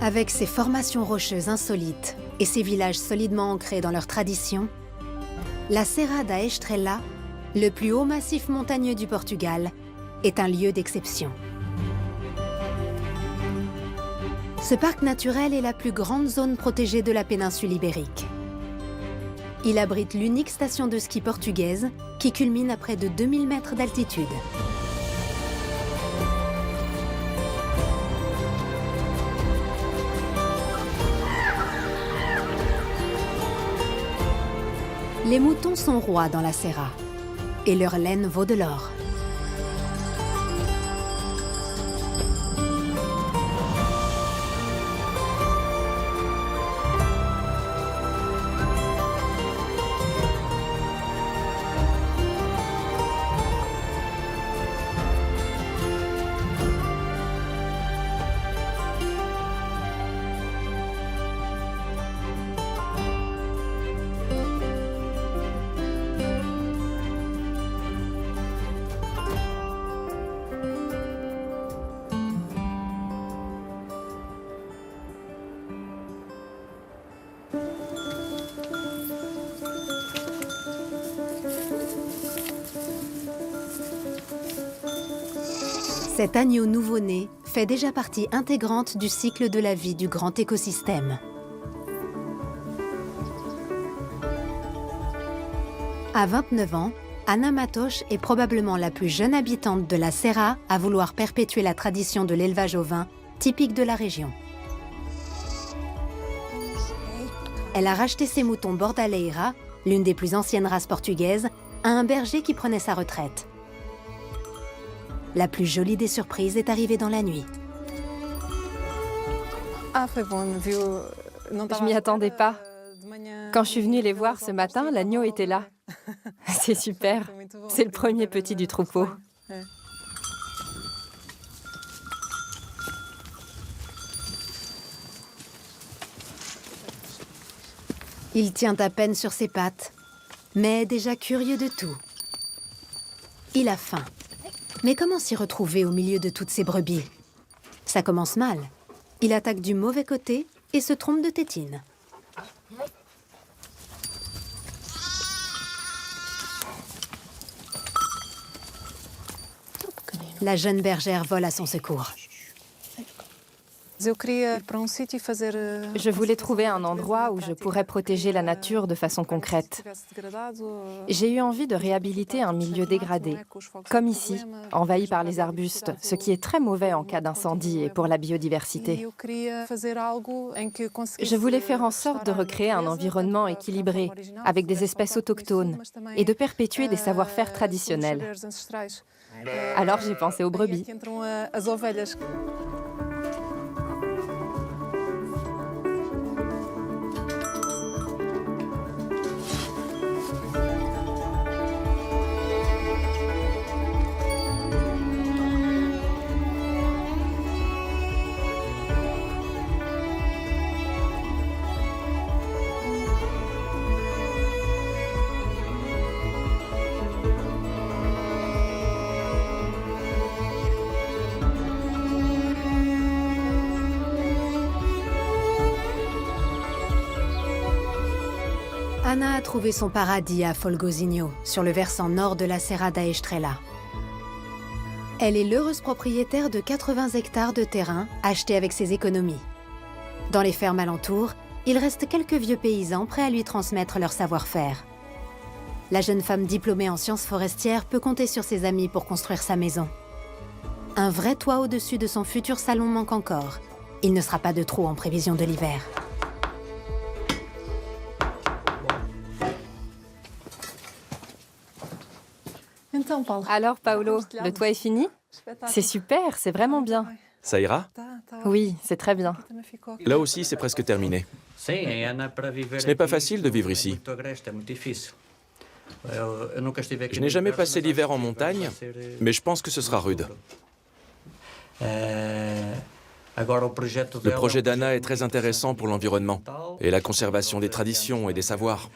Avec ses formations rocheuses insolites et ses villages solidement ancrés dans leurs traditions, la Serra da Estrela, le plus haut massif montagneux du Portugal, est un lieu d'exception. Ce parc naturel est la plus grande zone protégée de la péninsule ibérique. Il abrite l'unique station de ski portugaise qui culmine à près de 2000 mètres d'altitude. Les moutons sont rois dans la Serra et leur laine vaut de l'or. Cet agneau nouveau-né fait déjà partie intégrante du cycle de la vie du grand écosystème. À 29 ans, Ana Matos est probablement la plus jeune habitante de la Serra à vouloir perpétuer la tradition de l'élevage ovin typique de la région. Elle a racheté ses moutons Bordaleira, l'une des plus anciennes races portugaises, à un berger qui prenait sa retraite. La plus jolie des surprises est arrivée dans la nuit. Je m'y attendais pas. Quand je suis venue les voir ce matin, l'agneau était là. C'est super. C'est le premier petit du troupeau. Il tient à peine sur ses pattes, mais est déjà curieux de tout. Il a faim. Mais comment s'y retrouver au milieu de toutes ces brebis? Ça commence mal. Il attaque du mauvais côté et se trompe de tétine. La jeune bergère vole à son secours. Je voulais trouver un endroit où je pourrais protéger la nature de façon concrète. J'ai eu envie de réhabiliter un milieu dégradé, comme ici, envahi par les arbustes, ce qui est très mauvais en cas d'incendie et pour la biodiversité. Je voulais faire en sorte de recréer un environnement équilibré, avec des espèces autochtones, et de perpétuer des savoir-faire traditionnels. Alors j'ai pensé aux brebis. Ana a trouvé son paradis à Folgozinho, sur le versant nord de la Serra da Estrela. Elle est l'heureuse propriétaire de 80 hectares de terrain achetés avec ses économies. Dans les fermes alentours, il reste quelques vieux paysans prêts à lui transmettre leur savoir-faire. La jeune femme diplômée en sciences forestières peut compter sur ses amis pour construire sa maison. Un vrai toit au-dessus de son futur salon manque encore. Il ne sera pas de trop en prévision de l'hiver. Alors, Paolo, le toit est fini? C'est super, c'est vraiment bien. Ça ira? Oui, c'est très bien. Là aussi, c'est presque terminé. Ce n'est pas facile de vivre ici. Je n'ai jamais passé l'hiver en montagne, mais je pense que ce sera rude. Le projet d'Ana est très intéressant pour l'environnement et la conservation des traditions et des savoirs.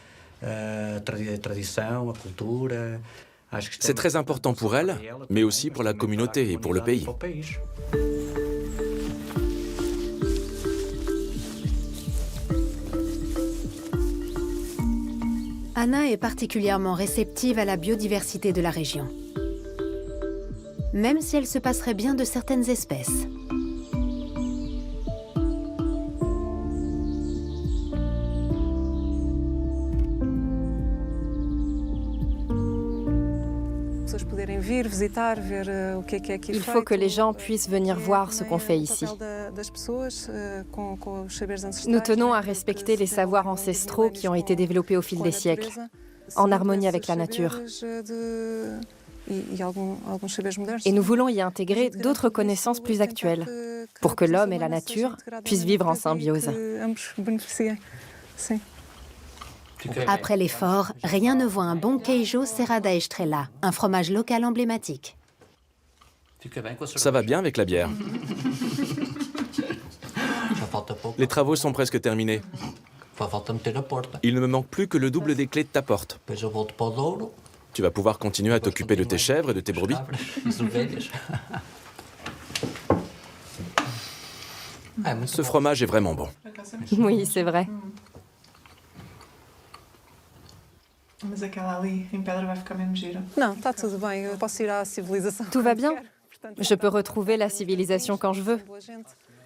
C'est très important pour elle, mais aussi pour la communauté et pour le pays. Anna est particulièrement réceptive à la biodiversité de la région, même si elle se passerait bien de certaines espèces. Il faut que les gens puissent venir voir ce qu'on fait ici. Nous tenons à respecter les savoirs ancestraux qui ont été développés au fil des siècles, en harmonie avec la nature. Et nous voulons y intégrer d'autres connaissances plus actuelles, pour que l'homme et la nature puissent vivre en symbiose. Après l'effort, rien ne vaut un bon queijo Serra da Estrela, un fromage local emblématique. Ça va bien avec la bière. Les travaux sont presque terminés. Il ne me manque plus que le double des clés de ta porte. Tu vas pouvoir continuer à t'occuper de tes chèvres et de tes brebis. Ce fromage est vraiment bon. Oui, c'est vrai. Tout va bien. Je peux retrouver la civilisation quand je veux.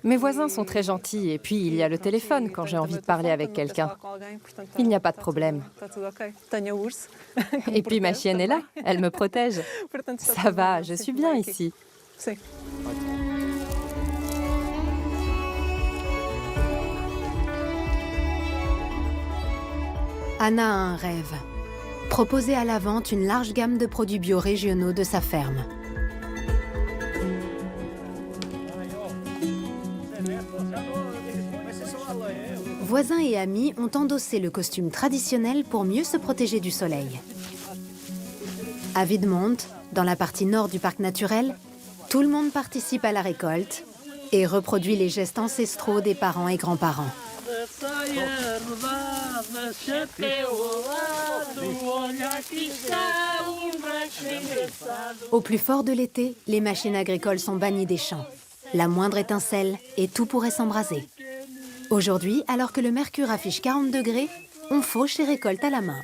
Mes voisins sont très gentils et puis il y a le téléphone quand j'ai envie de parler avec quelqu'un. Il n'y a pas de problème. Et puis ma chienne est là, elle me protège. Ça va, je suis bien ici. Anna a un rêve. Proposer à la vente une large gamme de produits bio régionaux de sa ferme. Voisins et amis ont endossé le costume traditionnel pour mieux se protéger du soleil. À Vidmont, dans la partie nord du parc naturel, tout le monde participe à la récolte et reproduit les gestes ancestraux des parents et grands-parents. Au plus fort de l'été, les machines agricoles sont bannies des champs. La moindre étincelle et tout pourrait s'embraser. Aujourd'hui, alors que le mercure affiche 40 degrés, on fauche et récolte à la main.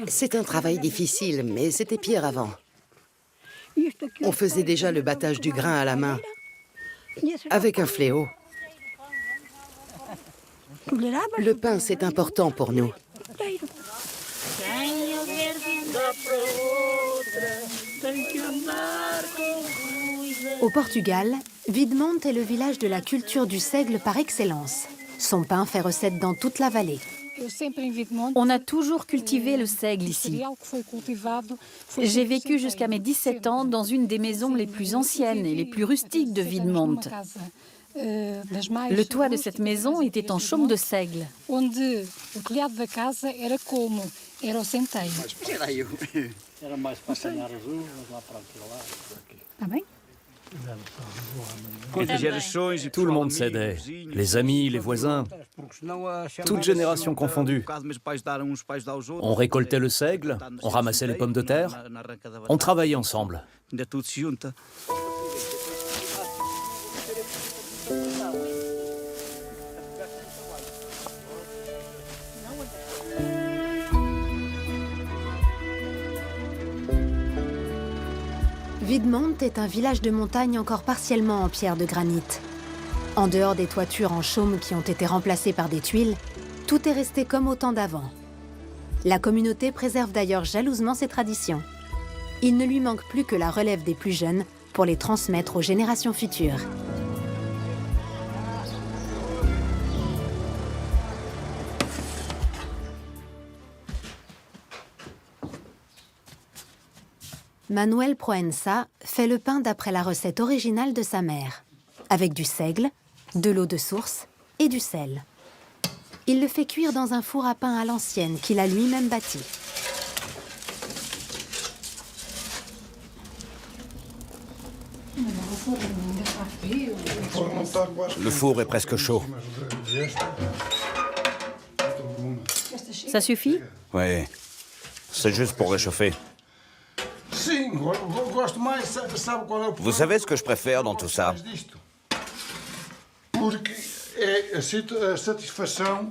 C'est un travail difficile, mais c'était pire avant. On faisait déjà le battage du grain à la main, avec un fléau. Le pain, c'est important pour nous. Au Portugal, Vidmont est le village de la culture du seigle par excellence. Son pain fait recette dans toute la vallée. On a toujours cultivé le seigle ici. J'ai vécu jusqu'à mes 17 ans dans une des maisons les plus anciennes et les plus rustiques de Vidmont. Le toit de cette maison était en chaume de seigle. Tout le monde s'aidait, les amis, les voisins, toutes générations confondues. On récoltait le seigle, on ramassait les pommes de terre, on travaillait ensemble. Vidmont est un village de montagne encore partiellement en pierre de granit. En dehors des toitures en chaume qui ont été remplacées par des tuiles, tout est resté comme au temps d'avant. La communauté préserve d'ailleurs jalousement ses traditions. Il ne lui manque plus que la relève des plus jeunes pour les transmettre aux générations futures. Manuel Proença fait le pain d'après la recette originale de sa mère, avec du seigle, de l'eau de source et du sel. Il le fait cuire dans un four à pain à l'ancienne qu'il a lui-même bâti. Le four est presque chaud. Ça suffit? Oui, c'est juste pour réchauffer. Vous savez ce que je préfère dans tout ça?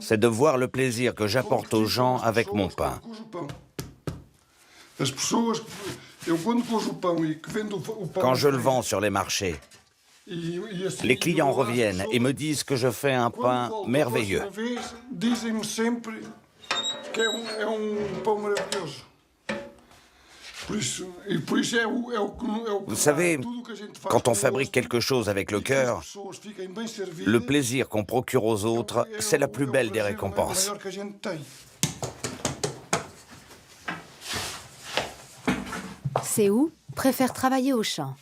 C'est de voir le plaisir que j'apporte aux gens avec mon pain. Quand je le vends sur les marchés, les clients reviennent et me disent que je fais un pain merveilleux. Vous savez, quand on fabrique quelque chose avec le cœur, le plaisir qu'on procure aux autres, c'est la plus belle des récompenses. Seou préfère travailler au champ.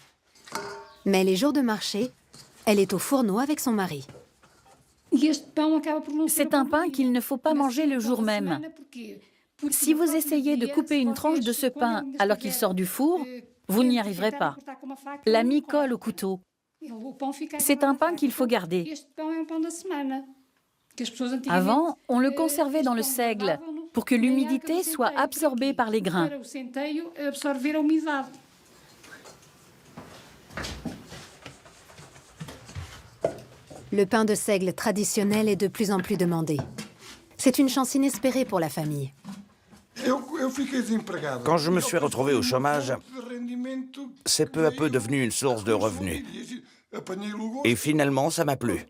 Mais les jours de marché, elle est au fourneau avec son mari. C'est un pain qu'il ne faut pas manger le jour même. Si vous essayez de couper une tranche de ce pain alors qu'il sort du four, vous n'y arriverez pas. La mie colle au couteau. C'est un pain qu'il faut garder. Avant, on le conservait dans le seigle pour que l'humidité soit absorbée par les grains. Le pain de seigle traditionnel est de plus en plus demandé. C'est une chance inespérée pour la famille. Quand je me suis retrouvé au chômage, c'est peu à peu devenu une source de revenus. Et finalement, ça m'a plu.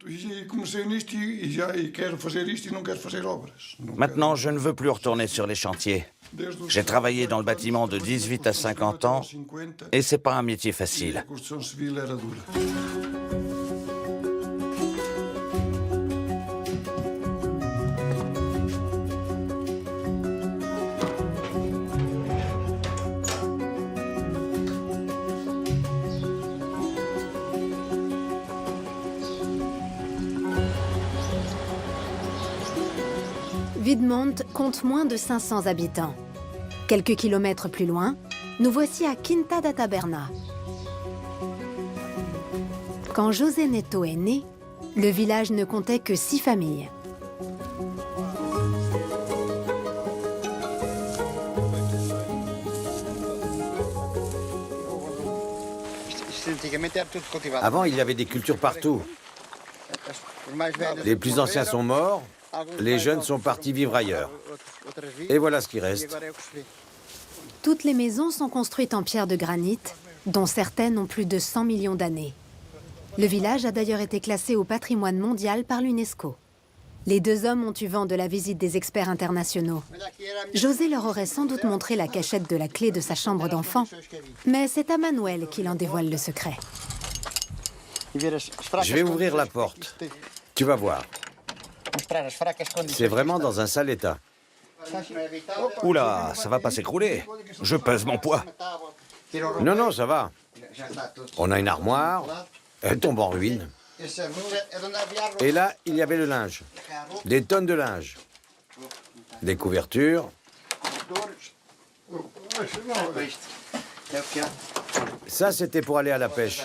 Maintenant, je ne veux plus retourner sur les chantiers. J'ai travaillé dans le bâtiment de 18 à 50 ans et c'est pas un métier facile. Wiedmont compte moins de 500 habitants. Quelques kilomètres plus loin, nous voici à Quinta da Taberna. Quand José Neto est né, le village ne comptait que 6 familles. Avant, il y avait des cultures partout. Les plus anciens sont morts, les jeunes sont partis vivre ailleurs. Et voilà ce qui reste. Toutes les maisons sont construites en pierre de granit, dont certaines ont plus de 100 millions d'années. Le village a d'ailleurs été classé au patrimoine mondial par l'UNESCO. Les 2 hommes ont eu vent de la visite des experts internationaux. José leur aurait sans doute montré la cachette de la clé de sa chambre d'enfant, mais c'est à Manuel qu'il en dévoile le secret. Je vais ouvrir la porte. Tu vas voir. C'est vraiment dans un sale état. Oula, ça va pas s'écrouler. Je pèse mon poids. Non, non, ça va. On a une armoire, elle tombe en ruine. Et là, il y avait le linge. Des tonnes de linge. Des couvertures. Ça, c'était pour aller à la pêche.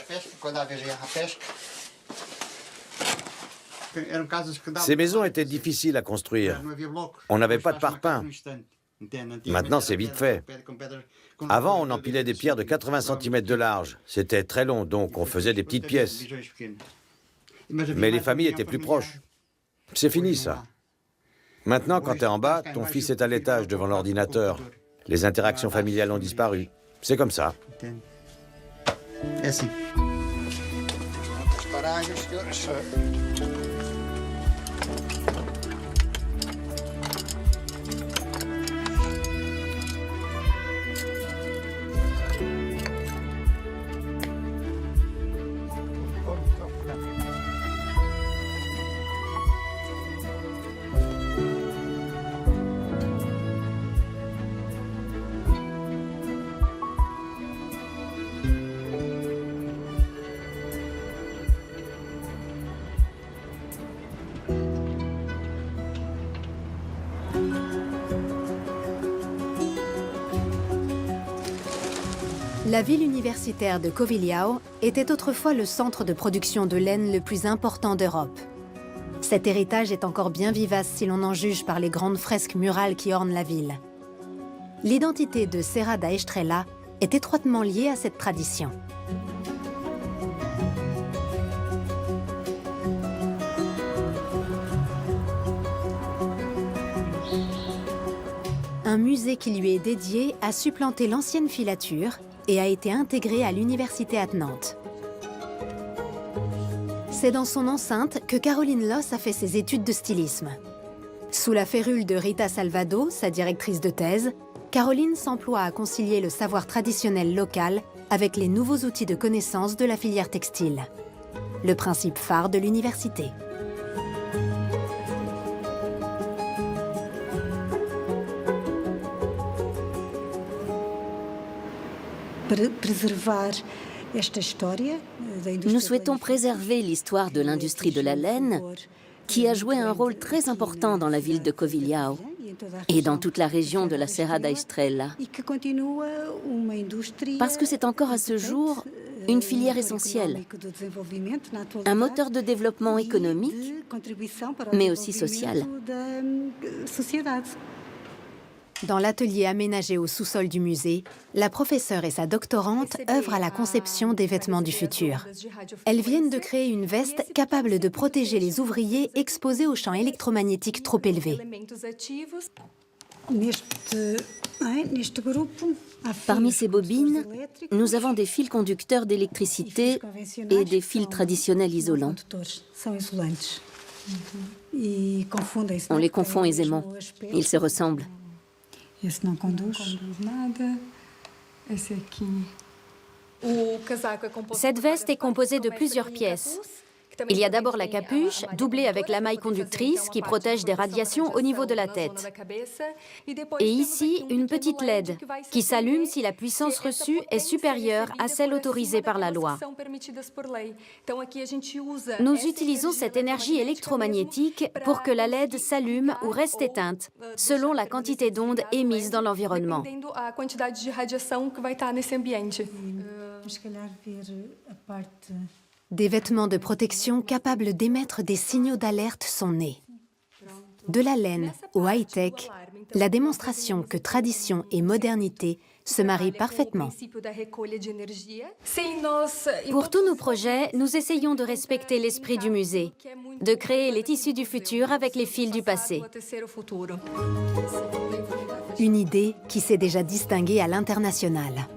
Ces maisons étaient difficiles à construire. On n'avait pas de parpaing. Maintenant, c'est vite fait. Avant, on empilait des pierres de 80 cm de large. C'était très long, donc on faisait des petites pièces. Mais les familles étaient plus proches. C'est fini, ça. Maintenant, quand tu es en bas, ton fils est à l'étage devant l'ordinateur. Les interactions familiales ont disparu. C'est comme ça. La ville universitaire de Covilhão était autrefois le centre de production de laine le plus important d'Europe. Cet héritage est encore bien vivace si l'on en juge par les grandes fresques murales qui ornent la ville. L'identité de Serra da Estrela est étroitement liée à cette tradition. Un musée qui lui est dédié a supplanté l'ancienne filature et a été intégré à l'université à Nantes. C'est dans son enceinte que Caroline Loss a fait ses études de stylisme. Sous la férule de Rita Salvado, sa directrice de thèse, Caroline s'emploie à concilier le savoir traditionnel local avec les nouveaux outils de connaissance de la filière textile. Le principe phare de l'université. Nous souhaitons préserver l'histoire de l'industrie de la laine, qui a joué un rôle très important dans la ville de Covilhão et dans toute la région de la Serra da Estrela, parce que c'est encore à ce jour une filière essentielle, un moteur de développement économique, mais aussi social. Dans l'atelier aménagé au sous-sol du musée, la professeure et sa doctorante œuvrent à la conception des vêtements du futur. Elles viennent de créer une veste capable de protéger les ouvriers exposés aux champs électromagnétiques trop élevés. Parmi ces bobines, nous avons des fils conducteurs d'électricité et des fils traditionnels isolants. On les confond aisément. Ils se ressemblent. Cette veste est composée de plusieurs pièces. Il y a d'abord la capuche, doublée avec la maille conductrice qui protège des radiations au niveau de la tête. Et ici, une petite LED qui s'allume si la puissance reçue est supérieure à celle autorisée par la loi. Nous utilisons cette énergie électromagnétique pour que la LED s'allume ou reste éteinte, selon la quantité d'ondes émises dans l'environnement. Des vêtements de protection capables d'émettre des signaux d'alerte sont nés. De la laine au high-tech, la démonstration que tradition et modernité se marient parfaitement. Pour tous nos projets, nous essayons de respecter l'esprit du musée, de créer les tissus du futur avec les fils du passé. Une idée qui s'est déjà distinguée à l'international.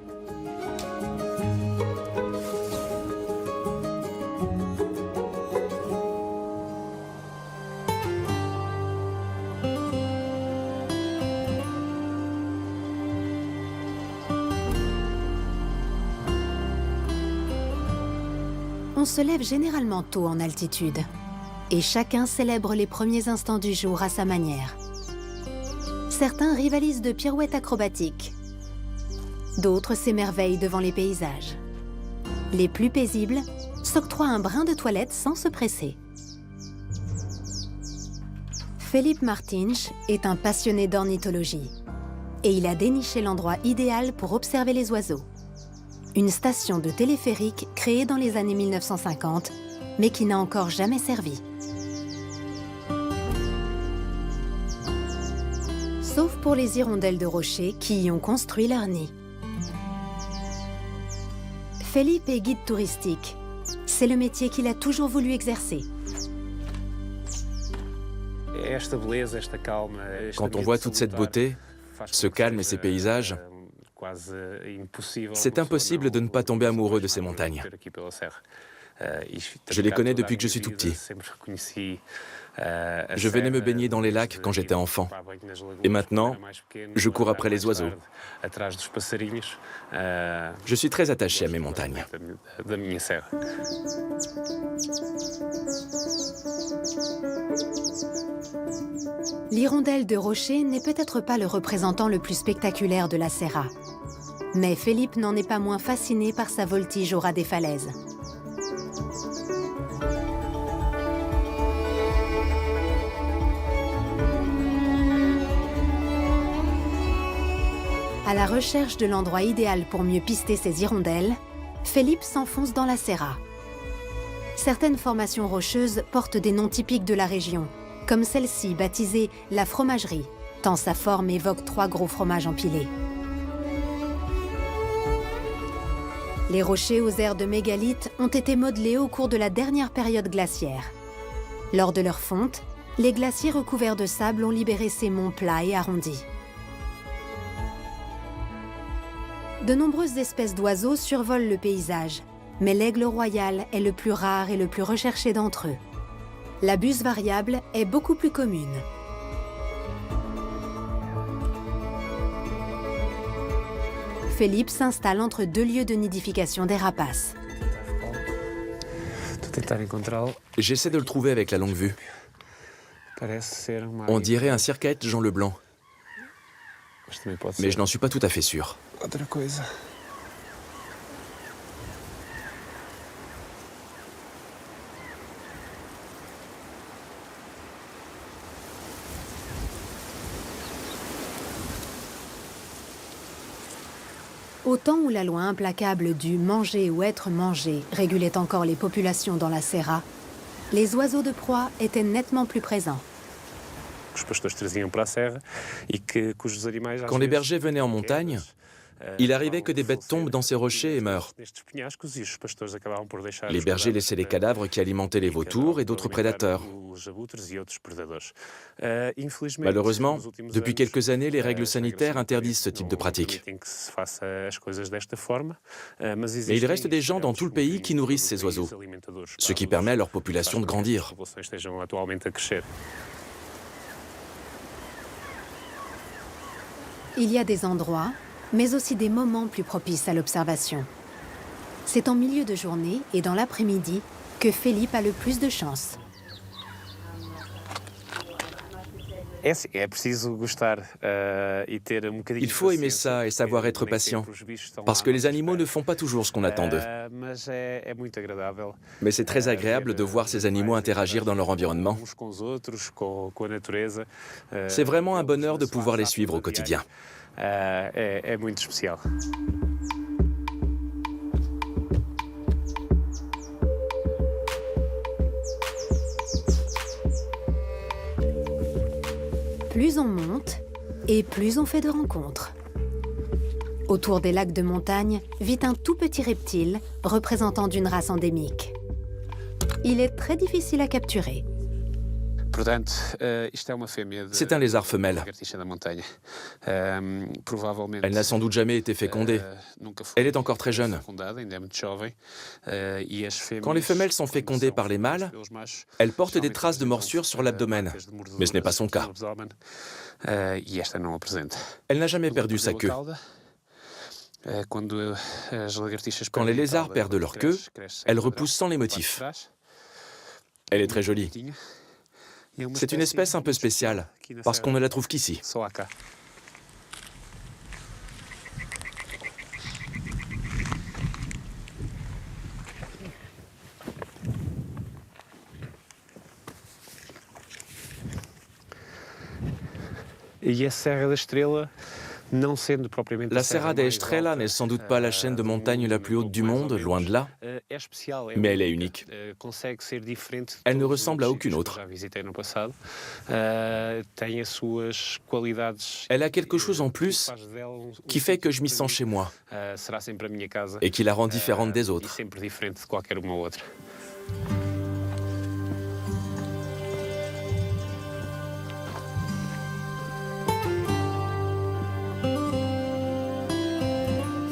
On se lève généralement tôt en altitude et chacun célèbre les premiers instants du jour à sa manière. Certains rivalisent de pirouettes acrobatiques, d'autres s'émerveillent devant les paysages. Les plus paisibles s'octroient un brin de toilette sans se presser. Felipe Martins est un passionné d'ornithologie et il a déniché l'endroit idéal pour observer les oiseaux. Une station de téléphérique créée dans les années 1950, mais qui n'a encore jamais servi. Sauf pour les hirondelles de rocher qui y ont construit leur nid. Felipe est guide touristique. C'est le métier qu'il a toujours voulu exercer. Quand on voit toute cette beauté, ce calme et ces paysages, c'est impossible de ne pas tomber amoureux de ces montagnes. Je les connais depuis que je suis tout petit. Je venais me baigner dans les lacs quand j'étais enfant. Et maintenant, je cours après les oiseaux. Je suis très attaché à mes montagnes. L'hirondelle de rocher n'est peut-être pas le représentant le plus spectaculaire de la Serra. Mais Felipe n'en est pas moins fasciné par sa voltige au ras des falaises. À la recherche de l'endroit idéal pour mieux pister ses hirondelles, Felipe s'enfonce dans la Serra. Certaines formations rocheuses portent des noms typiques de la région, comme celle-ci baptisée la fromagerie, tant sa forme évoque 3 gros fromages empilés. Les rochers aux airs de mégalithes ont été modelés au cours de la dernière période glaciaire. Lors de leur fonte, les glaciers recouverts de sable ont libéré ces monts plats et arrondis. De nombreuses espèces d'oiseaux survolent le paysage, mais l'aigle royal est le plus rare et le plus recherché d'entre eux. La buse variable est beaucoup plus commune. Felipe s'installe entre deux lieux de nidification des rapaces. J'essaie de le trouver avec la longue vue. On dirait un circaète Jean Leblanc. Mais je n'en suis pas tout à fait sûr. Au temps où la loi implacable du « manger ou être mangé » régulait encore les populations dans la Serra, les oiseaux de proie étaient nettement plus présents. Quand les bergers venaient en montagne, il arrivait que des bêtes tombent dans ces rochers et meurent. Les bergers laissaient les cadavres qui alimentaient les vautours et d'autres prédateurs. Malheureusement, depuis quelques années, les règles sanitaires interdisent ce type de pratique. Mais il reste des gens dans tout le pays qui nourrissent ces oiseaux, ce qui permet à leur population de grandir. Il y a des endroits, mais aussi des moments plus propices à l'observation. C'est en milieu de journée et dans l'après-midi que Felipe a le plus de chance. Il faut aimer ça et savoir être patient, parce que les animaux ne font pas toujours ce qu'on attend d'eux. Mais c'est très agréable de voir ces animaux interagir dans leur environnement. C'est vraiment un bonheur de pouvoir les suivre au quotidien. Plus on monte, et plus on fait de rencontres. Autour des lacs de montagne vit un tout petit reptile représentant d'une race endémique. Il est très difficile à capturer. C'est un lézard femelle. Elle n'a sans doute jamais été fécondée. Elle est encore très jeune. Quand les femelles sont fécondées par les mâles, elles portent des traces de morsures sur l'abdomen. Mais ce n'est pas son cas. Elle n'a jamais perdu sa queue. Quand les lézards perdent leur queue, elles repoussent sans les motifs. Elle est très jolie. C'est une espèce un peu spéciale, parce qu'on ne la trouve qu'ici. La Serra da Estrela n'est sans doute pas la chaîne de montagne la plus haute du monde, loin de là, mais elle est unique. Elle ne ressemble à aucune autre. Elle a quelque chose en plus qui fait que je m'y sens chez moi et qui la rend différente des autres.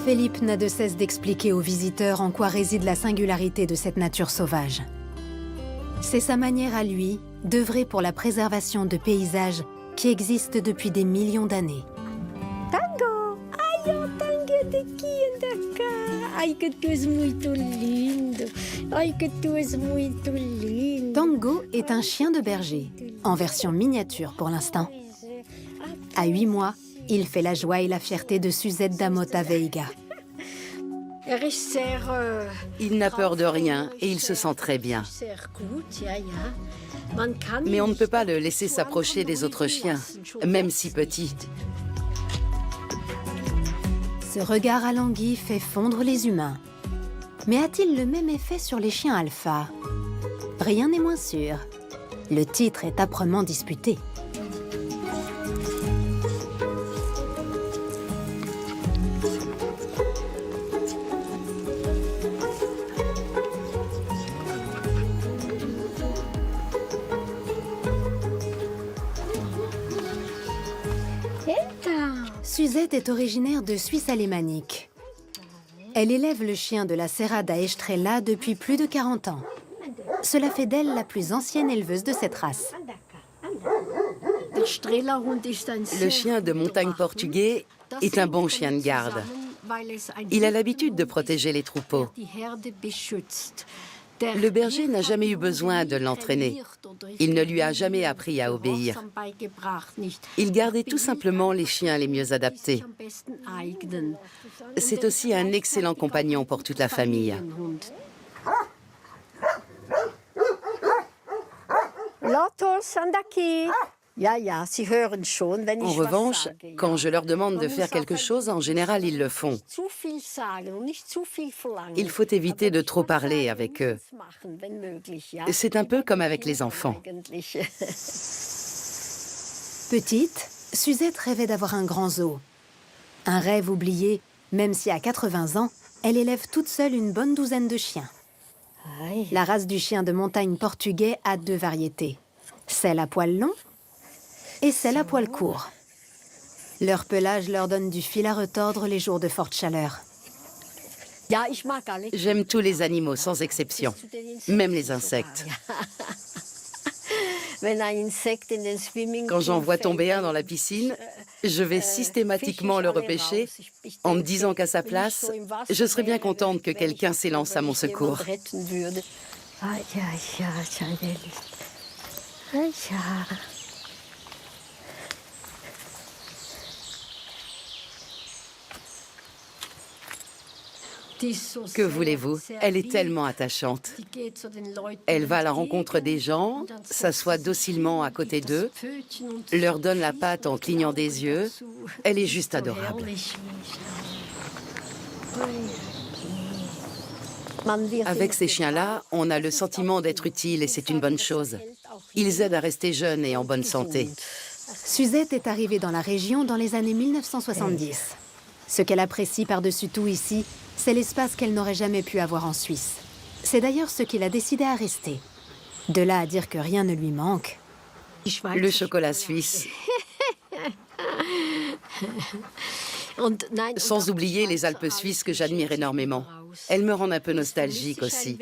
Felipe n'a de cesse d'expliquer aux visiteurs en quoi réside la singularité de cette nature sauvage. C'est sa manière à lui d'œuvrer pour la préservation de paysages qui existent depuis des millions d'années. Tango! Ai, oh, Tango, daqui, anda cá. Ai, que tu és muito lindo. Ai, que tu és muito lindo. Tango est un chien de berger, en version miniature pour l'instant. À 8 mois, il fait la joie et la fierté de Suzette da Mota Veiga. Il n'a peur de rien et il se sent très bien. Mais on ne peut pas le laisser s'approcher des autres chiens, même si petit. Ce regard alangui fait fondre les humains. Mais a-t-il le même effet sur les chiens alpha? Rien n'est moins sûr. Le titre est âprement disputé. Suzette est originaire de Suisse alémanique. Elle élève le chien de la Serra da Estrela depuis plus de 40 ans. Cela fait d'elle la plus ancienne éleveuse de cette race. Le chien de montagne portugais est un bon chien de garde. Il a l'habitude de protéger les troupeaux. Le berger n'a jamais eu besoin de l'entraîner. Il ne lui a jamais appris à obéir. Il gardait tout simplement les chiens les mieux adaptés. C'est aussi un excellent compagnon pour toute la famille. En revanche, quand je leur demande de faire quelque chose, en général, ils le font. Il faut éviter de trop parler avec eux. C'est un peu comme avec les enfants. Petite, Suzette rêvait d'avoir un grand zoo. Un rêve oublié, même si à 80 ans, elle élève toute seule une bonne douzaine de chiens. La race du chien de montagne portugais a 2 variétés. Celle à poils longs et celle à poils courts. Leur pelage leur donne du fil à retordre les jours de forte chaleur. J'aime tous les animaux, sans exception, même les insectes. Quand j'en vois tomber un dans la piscine, je vais systématiquement le repêcher en me disant qu'à sa place, je serais bien contente que quelqu'un s'élance à mon secours. Que voulez-vous? Elle est tellement attachante. Elle va à la rencontre des gens, s'assoit docilement à côté d'eux, leur donne la patte en clignant des yeux. Elle est juste adorable. Avec ces chiens-là, on a le sentiment d'être utile et c'est une bonne chose. Ils aident à rester jeunes et en bonne santé. Suzette est arrivée dans la région dans les années 1970. Ce qu'elle apprécie par-dessus tout ici, c'est l'espace qu'elle n'aurait jamais pu avoir en Suisse. C'est d'ailleurs ce qui l'a décidé à rester. De là à dire que rien ne lui manque. Le chocolat suisse. Sans oublier les Alpes suisses que j'admire énormément. Elles me rendent un peu nostalgique aussi.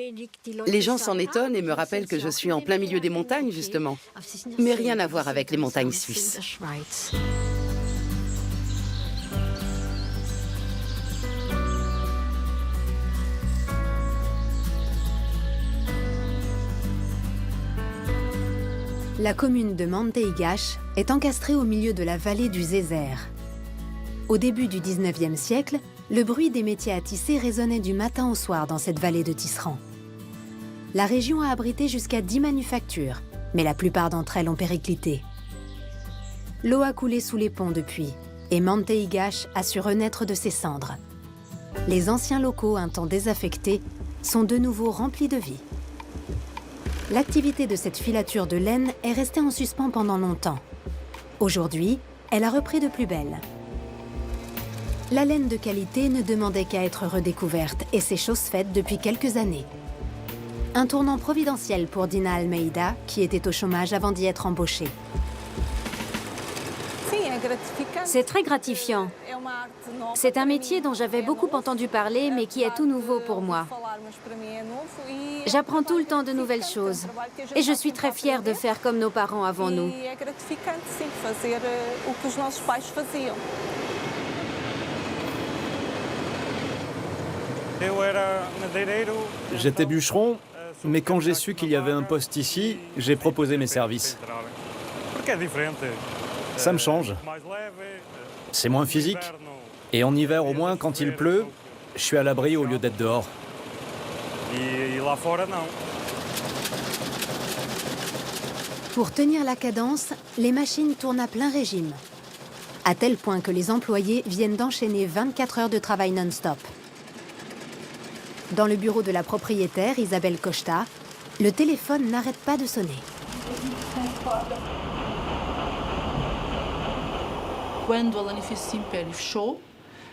Les gens s'en étonnent et me rappellent que je suis en plein milieu des montagnes, justement. Mais rien à voir avec les montagnes suisses. La commune de Manteigas est encastrée au milieu de la vallée du Zézer. Au début du 19e siècle, le bruit des métiers à tisser résonnait du matin au soir dans cette vallée de tisserands. La région a abrité jusqu'à 10 manufactures, mais la plupart d'entre elles ont périclité. L'eau a coulé sous les ponts depuis, et Manteigas a su renaître de ses cendres. Les anciens locaux, un temps désaffectés, sont de nouveau remplis de vie. L'activité de cette filature de laine est restée en suspens pendant longtemps. Aujourd'hui, elle a repris de plus belle. La laine de qualité ne demandait qu'à être redécouverte et c'est chose faite depuis quelques années. Un tournant providentiel pour Dina Almeida, qui était au chômage avant d'y être embauchée. C'est très gratifiant. C'est un métier dont j'avais beaucoup entendu parler, mais qui est tout nouveau pour moi. J'apprends tout le temps de nouvelles choses. Et je suis très fière de faire comme nos parents avant nous. J'étais bûcheron, mais quand j'ai su qu'il y avait un poste ici, j'ai proposé mes services. Ça me change. C'est moins physique. Et en hiver, au moins, quand il pleut, je suis à l'abri au lieu d'être dehors. Pour tenir la cadence, les machines tournent à plein régime. À tel point que les employés viennent d'enchaîner 24 heures de travail non-stop. Dans le bureau de la propriétaire, Isabelle Costa, le téléphone n'arrête pas de sonner.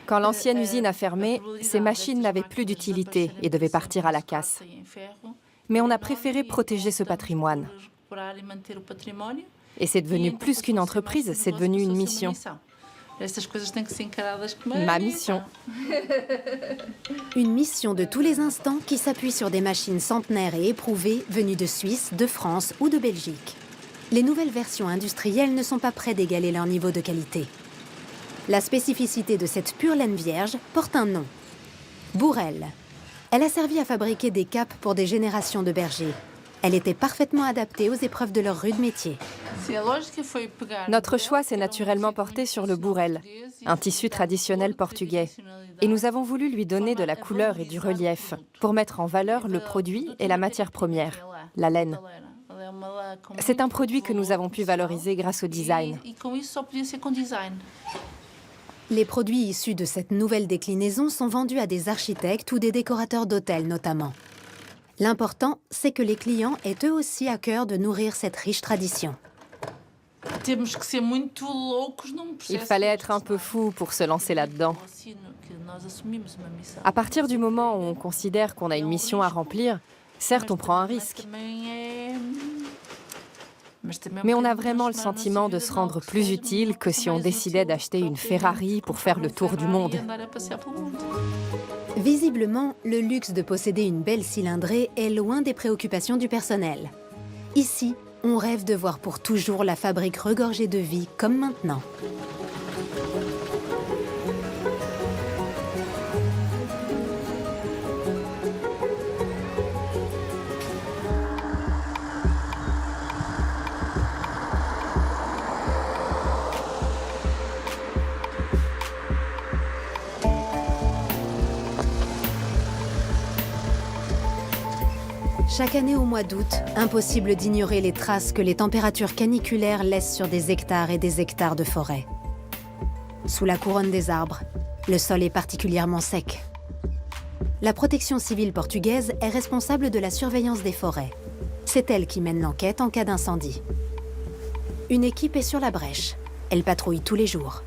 Quand l'ancienne usine a fermé, ces machines n'avaient plus d'utilité et devaient partir à la casse. Mais on a préféré protéger ce patrimoine. Et c'est devenu plus qu'une entreprise, c'est devenu une mission. Ma mission. Une mission de tous les instants qui s'appuie sur des machines centenaires et éprouvées venues de Suisse, de France ou de Belgique. Les nouvelles versions industrielles ne sont pas près d'égaler leur niveau de qualité. La spécificité de cette pure laine vierge porte un nom. Bourrelle. Elle a servi à fabriquer des capes pour des générations de bergers. Elle était parfaitement adaptée aux épreuves de leur rude métier. Notre choix s'est naturellement porté sur le bourrelle, un tissu traditionnel portugais. Et nous avons voulu lui donner de la couleur et du relief pour mettre en valeur le produit et la matière première, la laine. C'est un produit que nous avons pu valoriser grâce au design. Les produits issus de cette nouvelle déclinaison sont vendus à des architectes ou des décorateurs d'hôtels notamment. L'important, c'est que les clients aient eux aussi à cœur de nourrir cette riche tradition. Il fallait être un peu fou pour se lancer là-dedans. À partir du moment où on considère qu'on a une mission à remplir, certes, on prend un risque. Mais on a vraiment le sentiment de se rendre plus utile que si on décidait d'acheter une Ferrari pour faire le tour du monde. Visiblement, le luxe de posséder une belle cylindrée est loin des préoccupations du personnel. Ici, on rêve de voir pour toujours la fabrique regorgée de vie comme maintenant. Chaque année au mois d'août, impossible d'ignorer les traces que les températures caniculaires laissent sur des hectares et des hectares de forêt. Sous la couronne des arbres, le sol est particulièrement sec. La protection civile portugaise est responsable de la surveillance des forêts. C'est elle qui mène l'enquête en cas d'incendie. Une équipe est sur la brèche. Elle patrouille tous les jours.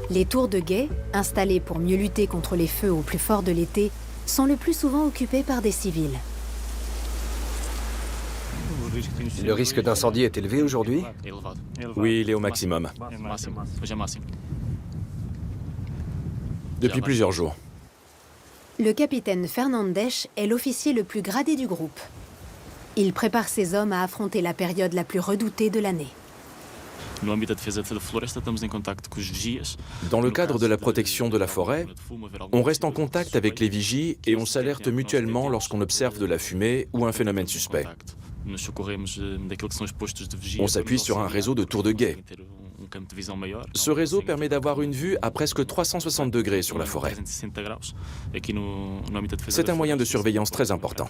Les tours de guet, installées pour mieux lutter contre les feux au plus fort de l'été, sont le plus souvent occupées par des civils. Le risque d'incendie est élevé aujourd'hui? Oui, il est au maximum. Depuis plusieurs jours. Le capitaine Fernandes est l'officier le plus gradé du groupe. Il prépare ses hommes à affronter la période la plus redoutée de l'année. Dans le cadre de la protection de la forêt, on reste en contact avec les vigies et on s'alerte mutuellement lorsqu'on observe de la fumée ou un phénomène suspect. On s'appuie sur un réseau de tours de guet. Ce réseau permet d'avoir une vue à presque 360 degrés sur la forêt. C'est un moyen de surveillance très important.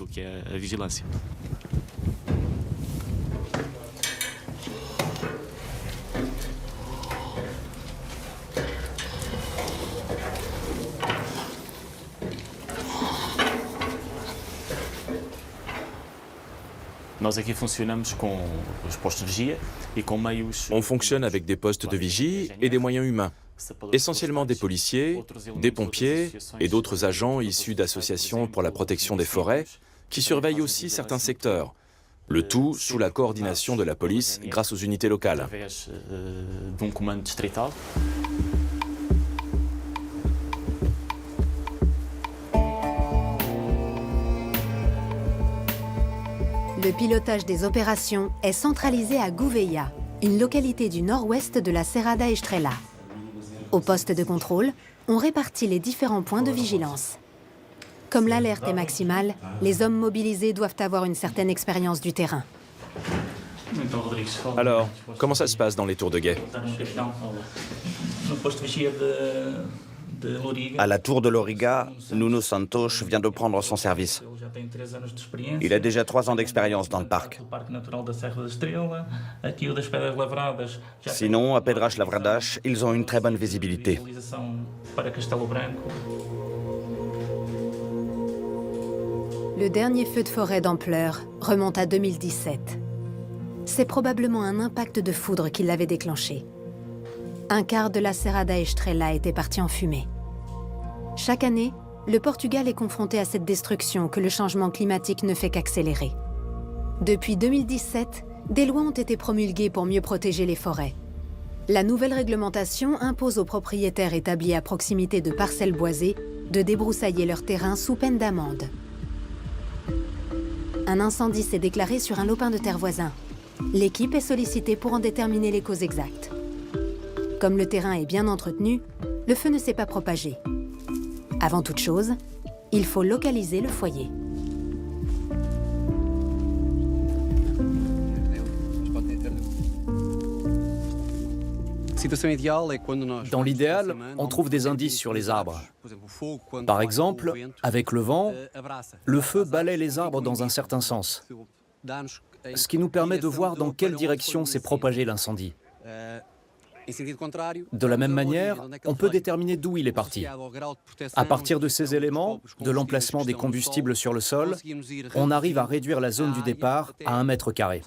On fonctionne avec des postes de vigie et des moyens humains, essentiellement des policiers, des pompiers et d'autres agents issus d'associations pour la protection des forêts qui surveillent aussi certains secteurs, le tout sous la coordination de la police grâce aux unités locales. Le pilotage des opérations est centralisé à Gouveia, une localité du nord-ouest de la Serra da Estrela. Au poste de contrôle, on répartit les différents points de vigilance. Comme l'alerte est maximale, les hommes mobilisés doivent avoir une certaine expérience du terrain. Alors, comment ça se passe dans les tours de guet? À la tour de Loriga, Nuno Santos vient de prendre son service. Il a déjà 3 ans d'expérience dans le parc. Sinon, à Pedras Lavradas, ils ont une très bonne visibilité. Le dernier feu de forêt d'ampleur remonte à 2017. C'est probablement un impact de foudre qui l'avait déclenché. Un quart de la Serra da Estrela était parti en fumée. Chaque année, le Portugal est confronté à cette destruction que le changement climatique ne fait qu'accélérer. Depuis 2017, des lois ont été promulguées pour mieux protéger les forêts. La nouvelle réglementation impose aux propriétaires établis à proximité de parcelles boisées de débroussailler leur terrain sous peine d'amende. Un incendie s'est déclaré sur un lopin de terre voisin. L'équipe est sollicitée pour en déterminer les causes exactes. Comme le terrain est bien entretenu, le feu ne s'est pas propagé. Avant toute chose, il faut localiser le foyer. Dans l'idéal, on trouve des indices sur les arbres. Par exemple, avec le vent, le feu balaie les arbres dans un certain sens, ce qui nous permet de voir dans quelle direction s'est propagé l'incendie. De la même manière, on peut déterminer d'où il est parti. À partir de ces éléments, de l'emplacement des combustibles sur le sol, on arrive à réduire la zone du départ à 1 mètre carré.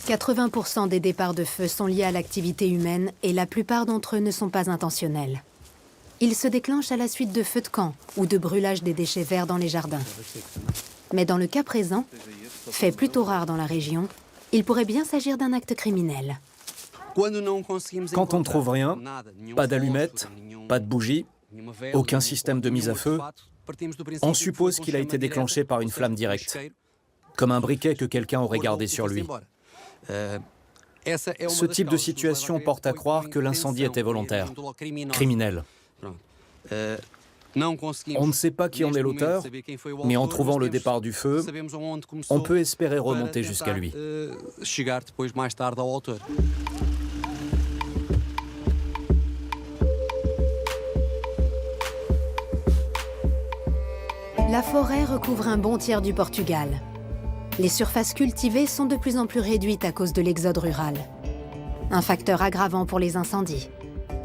80% des départs de feu sont liés à l'activité humaine et la plupart d'entre eux ne sont pas intentionnels. Ils se déclenchent à la suite de feux de camp ou de brûlage des déchets verts dans les jardins. Mais dans le cas présent, fait plutôt rare dans la région, il pourrait bien s'agir d'un acte criminel. Quand on ne trouve rien, pas d'allumettes, pas de bougies, aucun système de mise à feu, on suppose qu'il a été déclenché par une flamme directe, comme un briquet que quelqu'un aurait gardé sur lui. Ce type de situation porte à croire que l'incendie était volontaire, criminel. On ne sait pas qui en est l'auteur, mais en trouvant le départ du feu, on peut espérer remonter jusqu'à lui. La forêt recouvre un bon tiers du Portugal. Les surfaces cultivées sont de plus en plus réduites à cause de l'exode rural. Un facteur aggravant pour les incendies.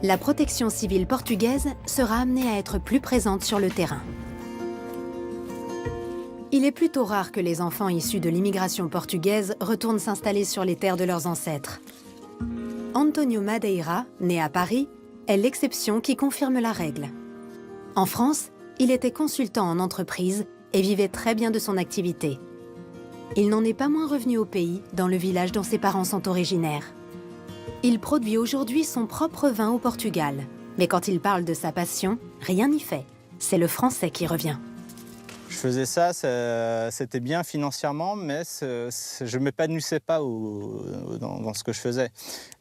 La protection civile portugaise sera amenée à être plus présente sur le terrain. Il est plutôt rare que les enfants issus de l'immigration portugaise retournent s'installer sur les terres de leurs ancêtres. Antonio Madeira, né à Paris, est l'exception qui confirme la règle. En France, il était consultant en entreprise et vivait très bien de son activité. Il n'en est pas moins revenu au pays, dans le village dont ses parents sont originaires. Il produit aujourd'hui son propre vin au Portugal. Mais quand il parle de sa passion, rien n'y fait. C'est le français qui revient. Je faisais ça, c'était bien financièrement, mais je ne m'épanouissais pas dans ce que je faisais.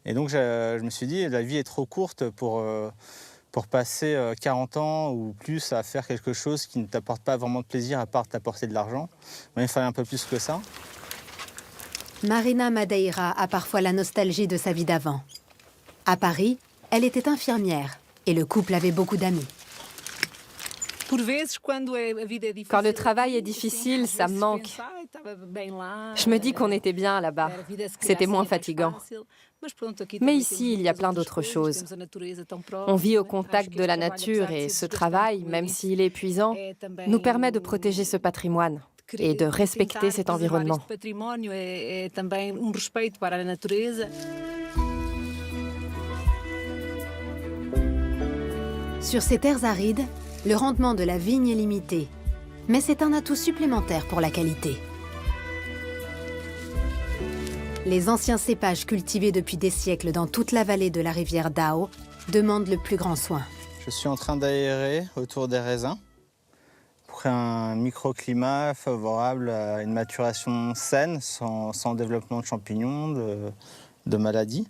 Et donc je me suis dit, la vie est trop courte pour passer 40 ans ou plus à faire quelque chose qui ne t'apporte pas vraiment de plaisir à part t'apporter de l'argent. Mais il fallait un peu plus que ça. Marina Madeira a parfois la nostalgie de sa vie d'avant. À Paris, elle était infirmière et le couple avait beaucoup d'amis. Quand le travail est difficile, ça me manque. Je me dis qu'on était bien là-bas. C'était moins fatigant. Mais ici, il y a plein d'autres choses. On vit au contact de la nature et ce travail, même s'il est épuisant, nous permet de protéger ce patrimoine et de respecter cet environnement. Sur ces terres arides, le rendement de la vigne est limité, mais c'est un atout supplémentaire pour la qualité. Les anciens cépages cultivés depuis des siècles dans toute la vallée de la rivière Dao demandent le plus grand soin. Je suis en train d'aérer autour des raisins pour un microclimat favorable à une maturation saine, sans développement de champignons, de maladies.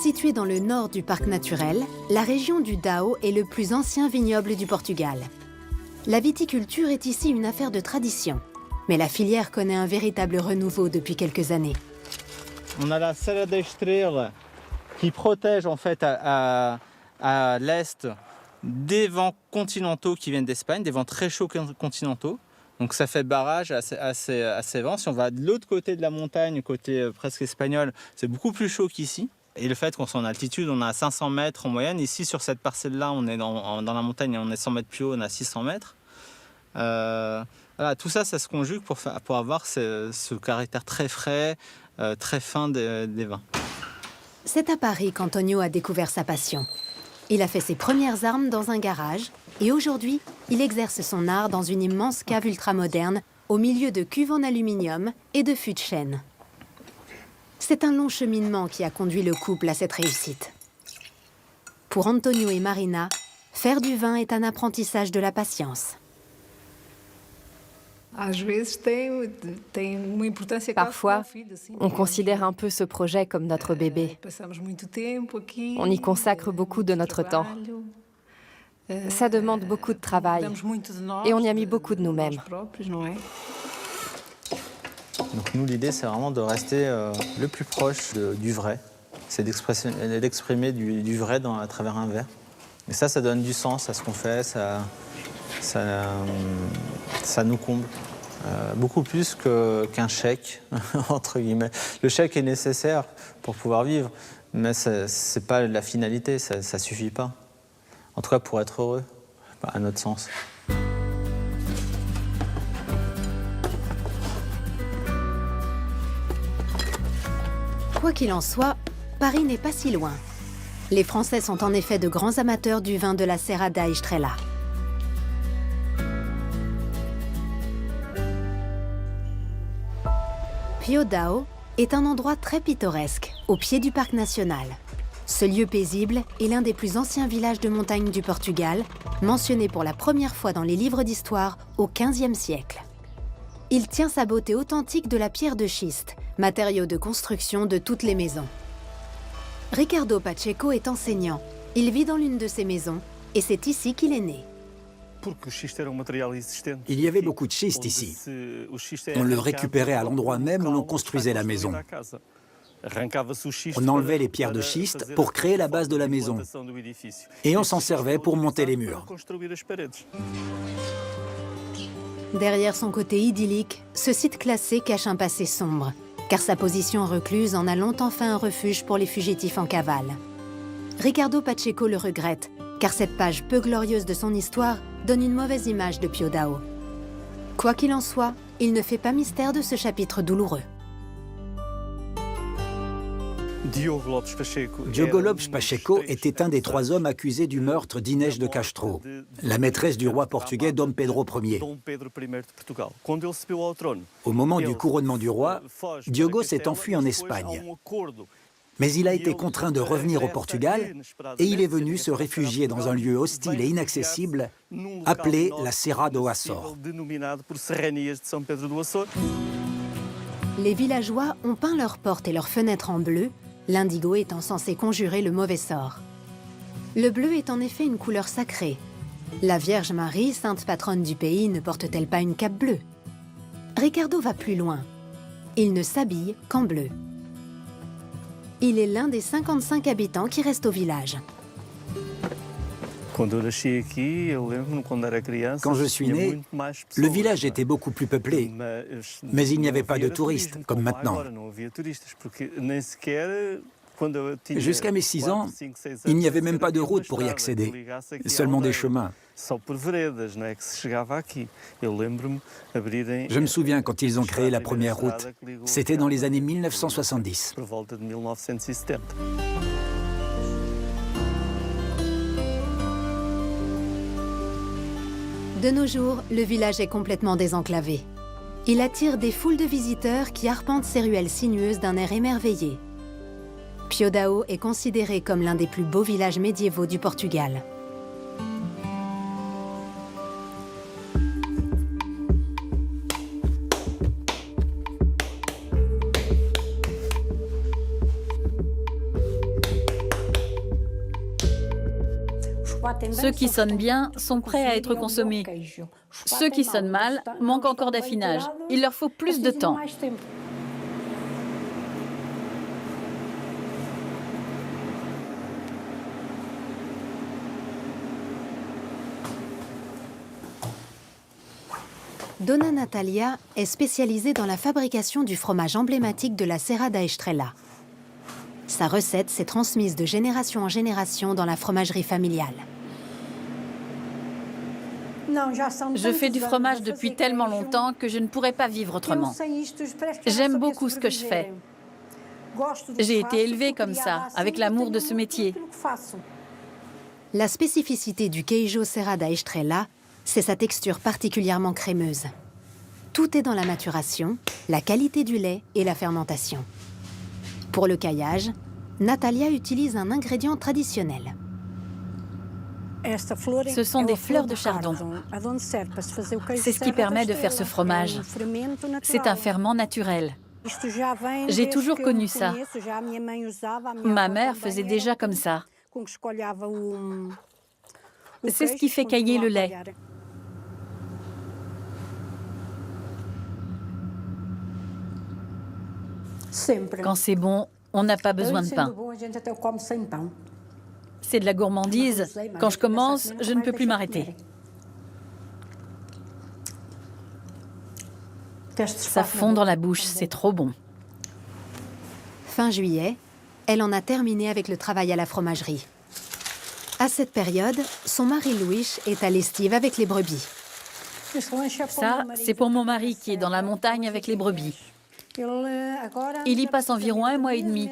Située dans le nord du parc naturel, la région du Dao est le plus ancien vignoble du Portugal. La viticulture est ici une affaire de tradition, mais la filière connaît un véritable renouveau depuis quelques années. On a la Serra da Estrela qui protège en fait à l'est des vents continentaux qui viennent d'Espagne, des vents très chauds continentaux. Donc ça fait barrage à ces vents. Si on va de l'autre côté de la montagne, côté presque espagnol, c'est beaucoup plus chaud qu'ici. Et le fait qu'on soit en altitude, on est à 500 mètres en moyenne. Ici, sur cette parcelle-là, on est dans la montagne, on est 100 mètres plus haut, on est à 600 mètres. Voilà, tout ça, ça se conjugue pour avoir ce caractère très frais, très fin des vins. C'est à Paris qu'Antonio a découvert sa passion. Il a fait ses premières armes dans un garage et aujourd'hui, il exerce son art dans une immense cave ultramoderne au milieu de cuves en aluminium et de fûts de chêne. C'est un long cheminement qui a conduit le couple à cette réussite. Pour Antonio et Marina, faire du vin est un apprentissage de la patience. Parfois, on considère un peu ce projet comme notre bébé. On y consacre beaucoup de notre temps. Ça demande beaucoup de travail et on y a mis beaucoup de nous-mêmes. Donc nous, l'idée, c'est vraiment de rester le plus proche du vrai. C'est d'exprimer du vrai à travers un verre. Et ça donne du sens à ce qu'on fait, ça nous comble. Beaucoup plus qu'un chèque, entre guillemets. Le chèque est nécessaire pour pouvoir vivre, mais c'est pas la finalité, ça suffit pas. En tout cas, pour être heureux, à notre sens. Quoi qu'il en soit, Paris n'est pas si loin. Les Français sont en effet de grands amateurs du vin de la Serra da Estrela. Piodao est un endroit très pittoresque, au pied du parc national. Ce lieu paisible est l'un des plus anciens villages de montagne du Portugal, mentionné pour la première fois dans les livres d'histoire au XVe siècle. Il tient sa beauté authentique de la pierre de schiste, matériau de construction de toutes les maisons. Ricardo Pacheco est enseignant. Il vit dans l'une de ces maisons et c'est ici qu'il est né. Il y avait beaucoup de schiste ici. On le récupérait à l'endroit même où l'on construisait la maison. On enlevait les pierres de schiste pour créer la base de la maison. Et on s'en servait pour monter les murs. Derrière son côté idyllique, ce site classé cache un passé sombre, car sa position recluse en a longtemps fait un refuge pour les fugitifs en cavale. Ricardo Pacheco le regrette, car cette page peu glorieuse de son histoire donne une mauvaise image de Piodao. Quoi qu'il en soit, il ne fait pas mystère de ce chapitre douloureux. Diogo Lopes Pacheco était un des 3 hommes accusés du meurtre d'Inês de Castro, la maîtresse du roi portugais Dom Pedro Ier. Au moment du couronnement du roi, Diogo s'est enfui en Espagne. Mais il a été contraint de revenir au Portugal et il est venu se réfugier dans un lieu hostile et inaccessible appelé la Serra do Açor. Les villageois ont peint leurs portes et leurs fenêtres en bleu, l'indigo étant censé conjurer le mauvais sort. Le bleu est en effet une couleur sacrée. La Vierge Marie, sainte patronne du pays, ne porte-t-elle pas une cape bleue? Ricardo va plus loin. Il ne s'habille qu'en bleu. Il est l'un des 55 habitants qui restent au village. Quand je suis né, le village était beaucoup plus peuplé, mais il n'y avait pas de touristes, comme maintenant. Jusqu'à mes 6 ans, il n'y avait même pas de route pour y accéder, seulement des chemins. Je me souviens quand ils ont créé la première route. C'était dans les années 1970. De nos jours, le village est complètement désenclavé. Il attire des foules de visiteurs qui arpentent ces ruelles sinueuses d'un air émerveillé. Piodao est considéré comme l'un des plus beaux villages médiévaux du Portugal. Ceux qui sonnent bien sont prêts à être consommés. Ceux qui sonnent mal manquent encore d'affinage. Il leur faut plus de temps. Dona Natalia est spécialisée dans la fabrication du fromage emblématique de la Serra da Estrela. Sa recette s'est transmise de génération en génération dans la fromagerie familiale. Je fais du fromage depuis tellement longtemps que je ne pourrais pas vivre autrement. J'aime beaucoup ce que je fais. J'ai été élevée comme ça, avec l'amour de ce métier. La spécificité du queijo Serra da Estrela, c'est sa texture particulièrement crémeuse. Tout est dans la maturation, la qualité du lait et la fermentation. Pour le caillage, Natalia utilise un ingrédient traditionnel. Ce sont des fleurs de chardon. C'est ce qui permet de faire ce fromage. C'est un ferment naturel. J'ai toujours connu ça. Ma mère faisait déjà comme ça. C'est ce qui fait cailler le lait. Quand c'est bon, on n'a pas besoin de pain. C'est de la gourmandise. Quand je commence, je ne peux plus m'arrêter. Ça fond dans la bouche, c'est trop bon. Fin juillet, elle en a terminé avec le travail à la fromagerie. À cette période, son mari Louis est à l'estive avec les brebis. Ça, c'est pour mon mari qui est dans la montagne avec les brebis. Il y passe environ 1 mois et demi,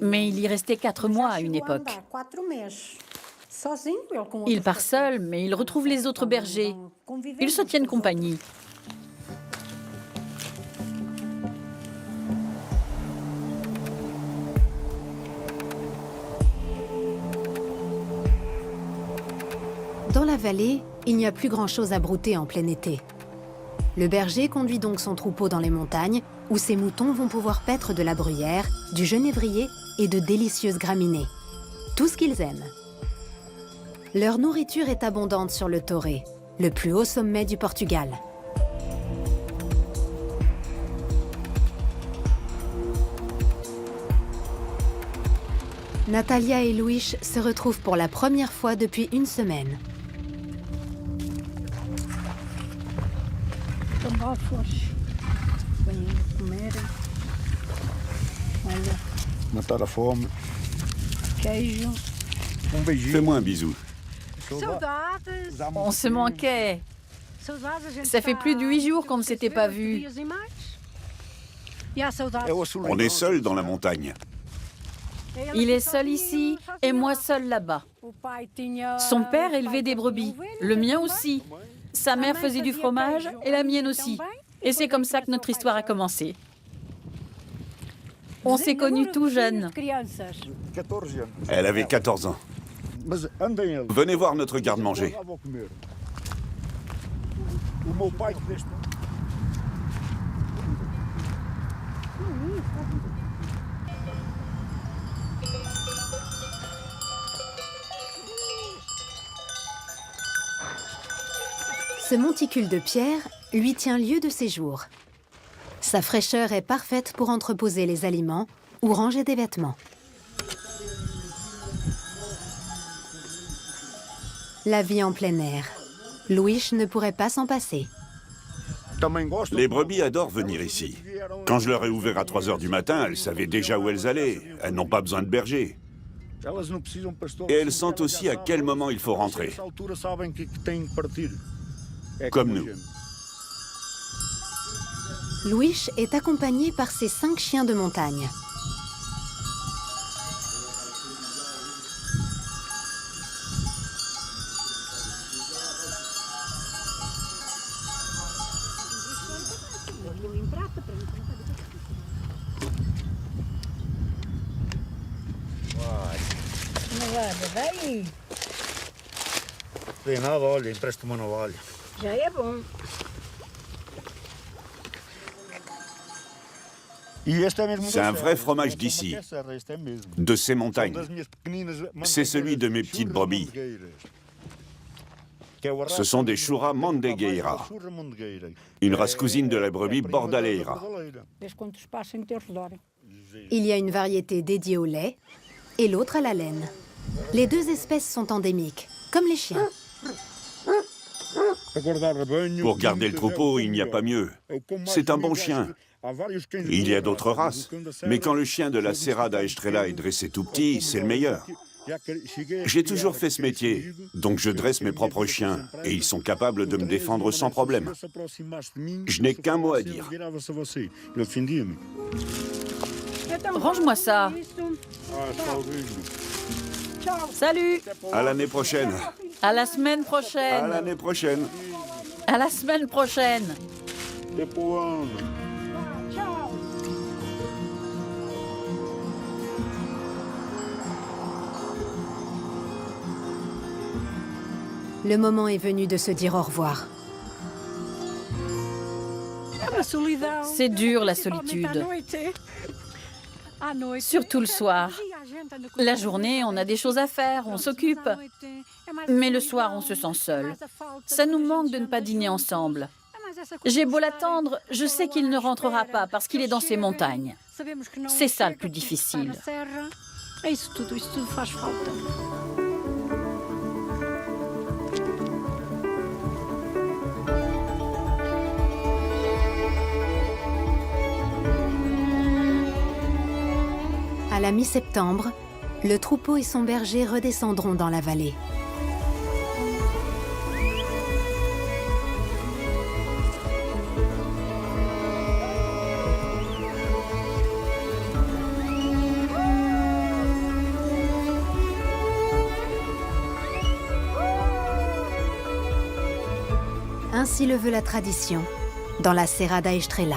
mais il y restait 4 mois à une époque. Il part seul, mais il retrouve les autres bergers. Ils se tiennent compagnie. Dans la vallée, il n'y a plus grand-chose à brouter en plein été. Le berger conduit donc son troupeau dans les montagnes, où ses moutons vont pouvoir paître de la bruyère, du genévrier et de délicieuses graminées. Tout ce qu'ils aiment. Leur nourriture est abondante sur le Torré, le plus haut sommet du Portugal. Natalia et Louis se retrouvent pour la première fois depuis une semaine. Matar a fome. Fais-moi un bisou. On se manquait. Ça fait plus de 8 jours qu'on ne s'était pas vus. On est seuls dans la montagne. Il est seul ici et moi seule là-bas. Son père élevait des brebis, le mien aussi. Sa mère faisait du fromage et la mienne aussi. Et c'est comme ça que notre histoire a commencé. On s'est connus tout jeunes. Elle avait 14 ans. Venez voir notre garde-manger. Ce monticule de pierre lui tient lieu de séjour. Sa fraîcheur est parfaite pour entreposer les aliments ou ranger des vêtements. La vie en plein air. Louis ne pourrait pas s'en passer. Les brebis adorent venir ici. Quand je leur ai ouvert à 3 heures du matin, elles savaient déjà où elles allaient. Elles n'ont pas besoin de berger. Et elles sentent aussi à quel moment il faut rentrer. Comme nous. Louis est accompagné par ses 5 chiens de montagne. Tem nada, olha, empresta-me uma navalha. Já é bom. C'est un vrai fromage d'ici, de ces montagnes. C'est celui de mes petites brebis. Ce sont des Churra Mandegueira, une race cousine de la brebis Bordaleira. Il y a une variété dédiée au lait et l'autre à la laine. Les 2 espèces sont endémiques, comme les chiens. Pour garder le troupeau, il n'y a pas mieux. C'est un bon chien. Il y a d'autres races, mais quand le chien de la Serra da Estrela est dressé tout petit, c'est le meilleur. J'ai toujours fait ce métier, donc je dresse mes propres chiens, et ils sont capables de me défendre sans problème. Je n'ai qu'un mot à dire. Range-moi ça. Salut. À l'année prochaine. À la semaine prochaine. À l'année prochaine. À la semaine prochaine. Le moment est venu de se dire au revoir. C'est dur la solitude. Surtout le soir. La journée, on a des choses à faire, on s'occupe. Mais le soir, on se sent seul. Ça nous manque de ne pas dîner ensemble. J'ai beau l'attendre, je sais qu'il ne rentrera pas parce qu'il est dans ces montagnes. C'est ça le plus difficile. À la mi-septembre, le troupeau et son berger redescendront dans la vallée. Ainsi le veut la tradition, dans la Serra da Estrela.